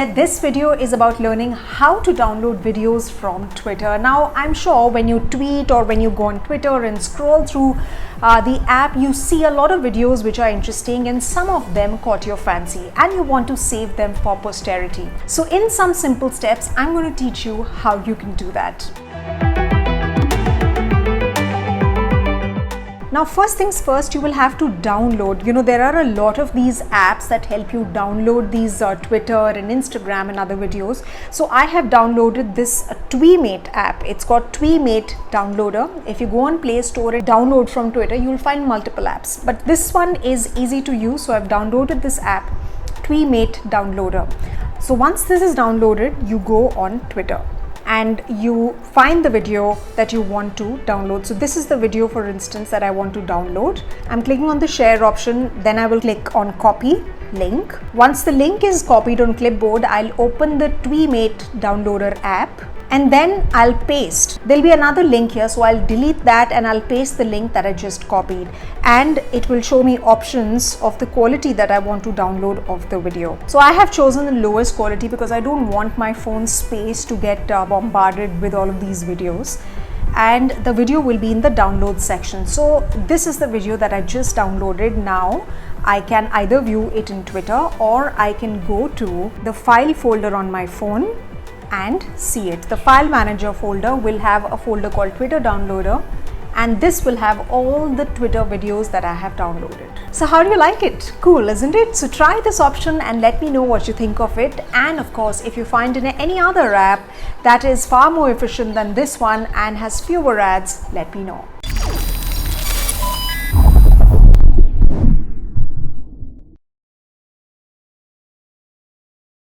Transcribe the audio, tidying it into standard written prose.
there, this video is about learning how to download videos from Twitter. Now, I'm sure when you tweet or when you go on Twitter and scroll through the app, you see a lot of videos which are interesting and some of them caught your fancy and you want to save them for posterity. So in some simple steps, I'm going to teach you how you can do that. Now, first things first, you will have to download. There are a lot of these apps that help you download these Twitter and Instagram and other videos. So I have downloaded this Tweemate app. It's called Tweemate Downloader. If you go on Play Store and download from Twitter, you'll find multiple apps. But this one is easy to use. So I've downloaded this app, Tweemate Downloader. So once this is downloaded, you go on Twitter and you find the video that you want to download. So this is the video, for instance, that I want to download. I'm clicking on the share option, then I will click on copy link. Once the link is copied on clipboard, I'll open the Tweemate Downloader app and then I'll paste. There'll be another link here, so I'll delete that and I'll paste the link that I just copied, and it will show me options of the quality that I want to download of the video. So I have chosen the lowest quality because I don't want my phone's space to get bombarded with all of these videos, and the video will be in the download section. So this is the video that I just downloaded. Now I can either view it in Twitter or I can go to the file folder on my phone and see it. The file manager folder will have a folder called Twitter Downloader, and this will have all the Twitter videos that I have downloaded. So how do you like it? Cool, isn't it? So try this option and let me know what you think of it. And of course, if you find any other app that is far more efficient than this one and has fewer ads, let me know.